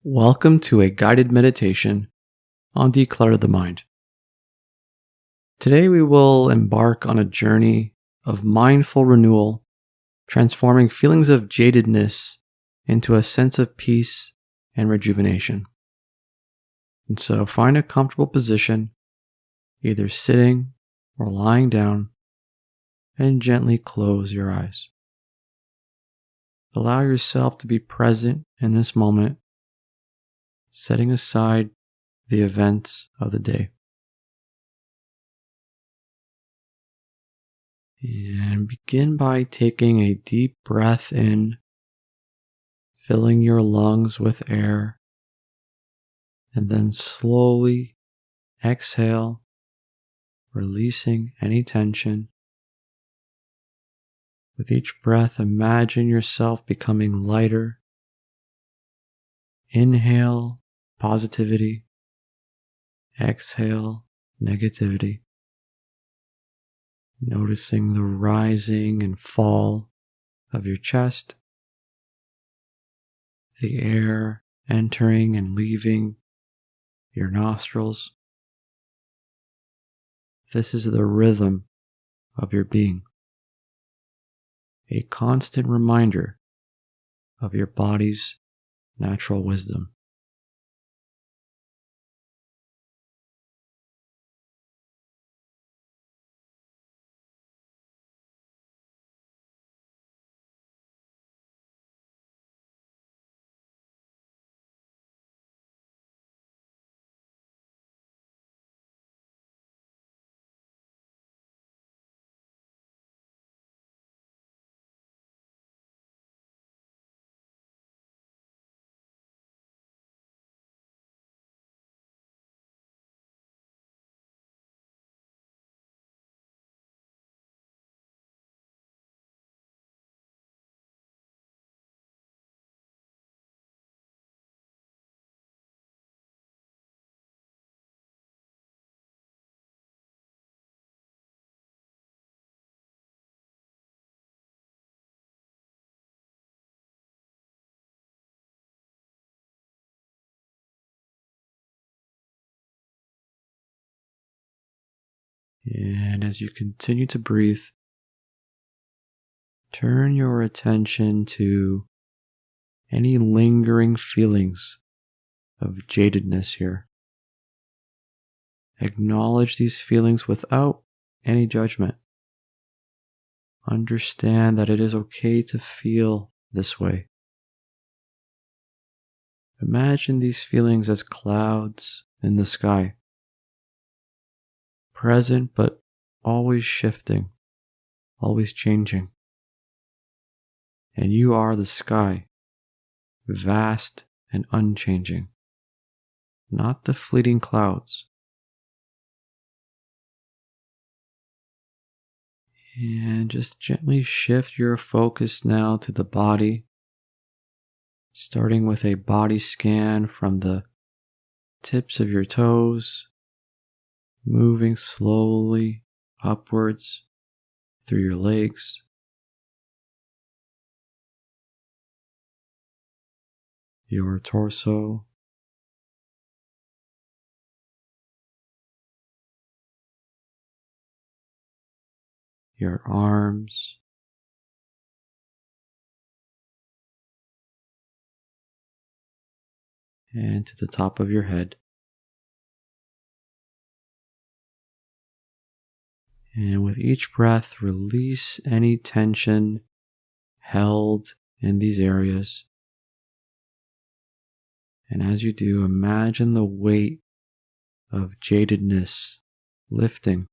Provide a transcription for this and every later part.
Welcome to a guided meditation on Declutter the Mind. Today we will embark on a journey of mindful renewal, transforming feelings of jadedness into a sense of peace and rejuvenation. And so find a comfortable position, either sitting or lying down, and gently close your eyes. Allow yourself to be present in this moment, setting aside the events of the day. And begin by taking a deep breath in, filling your lungs with air, and then slowly exhale, releasing any tension. With each breath, imagine yourself becoming lighter. Inhale positivity, exhale negativity. Noticing the rising and fall of your chest, the air entering and leaving your nostrils. This is the rhythm of your being, a constant reminder of your body's natural wisdom. And as you continue to breathe, turn your attention to any lingering feelings of jadedness here. Acknowledge these feelings without any judgment. Understand that it is okay to feel this way. Imagine these feelings as clouds in the sky, present but always shifting, always changing. And you are the sky, vast and unchanging, not the fleeting clouds. And just gently shift your focus now to the body, starting with a body scan from the tips of your toes, moving slowly upwards through your legs, your torso, your arms, and to the top of your head. And with each breath, release any tension held in these areas. And as you do, imagine the weight of jadedness lifting,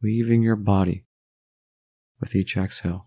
leaving your body with each exhale.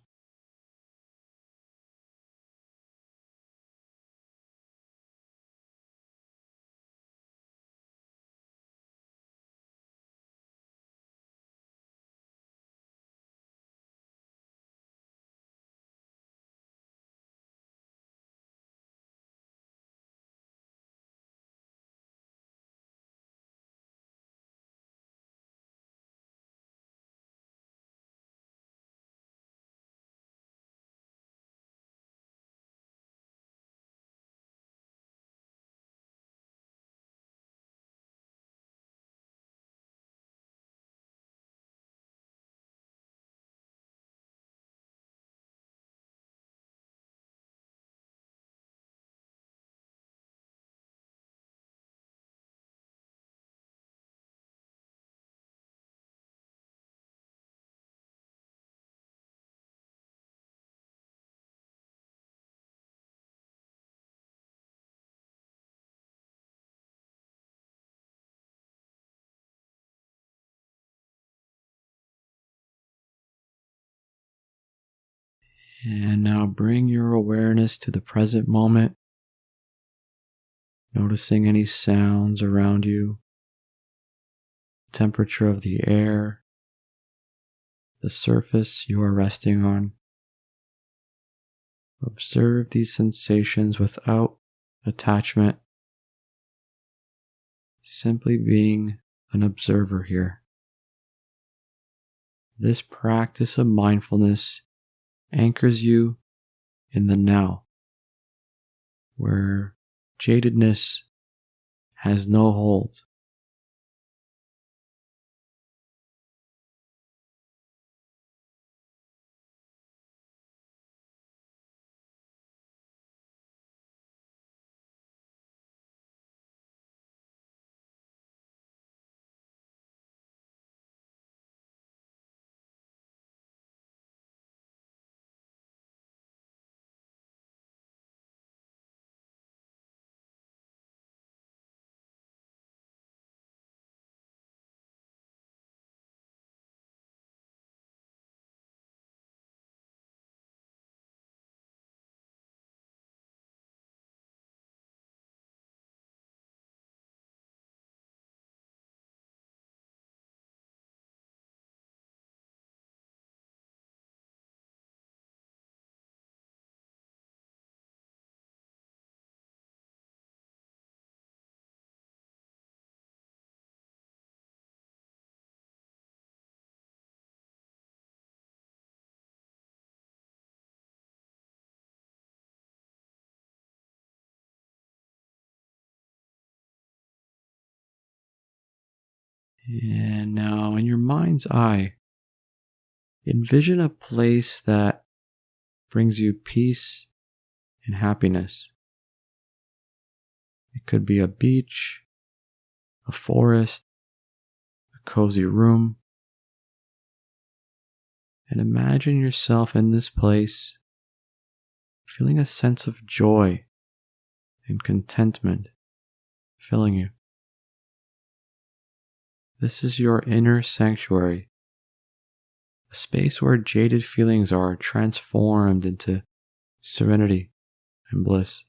And now bring your awareness to the present moment, noticing any sounds around you, temperature of the air, the surface you are resting on. Observe these sensations without attachment, simply being an observer here. This practice of mindfulness anchors you in the now, where jadedness has no hold. And now, in your mind's eye, envision a place that brings you peace and happiness. It could be a beach, a forest, a cozy room. And imagine yourself in this place, feeling a sense of joy and contentment filling you. This is your inner sanctuary, a space where jaded feelings are transformed into serenity and bliss.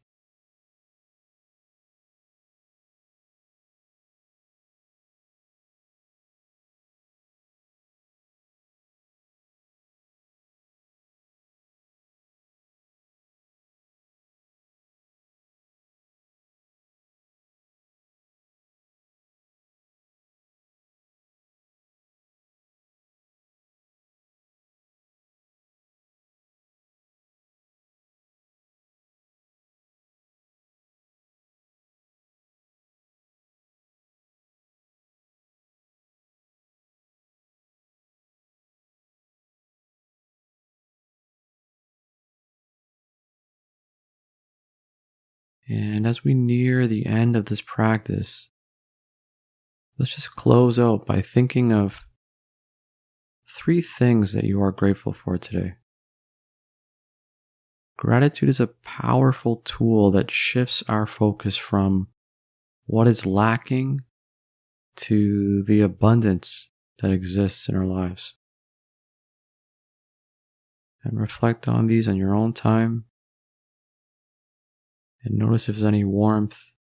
And as we near the end of this practice, let's just close out by thinking of 3 things that you are grateful for today. Gratitude is a powerful tool that shifts our focus from what is lacking to the abundance that exists in our lives. And reflect on these on your own time and notice if there's any warmth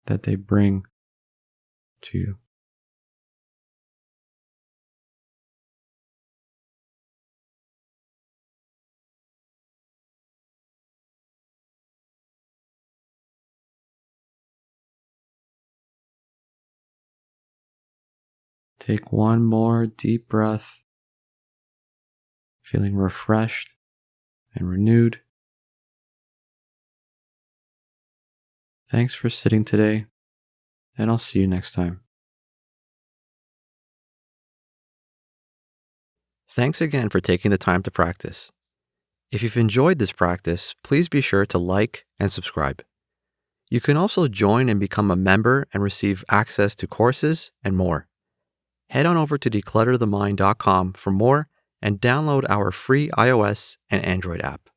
that they bring to you. Take one more deep breath, feeling refreshed and renewed. Thanks for sitting today, and I'll see you next time. Thanks again for taking the time to practice. If you've enjoyed this practice, please be sure to like and subscribe. You can also join and become a member and receive access to courses and more. Head on over to declutterthemind.com for more and download our free iOS and Android app.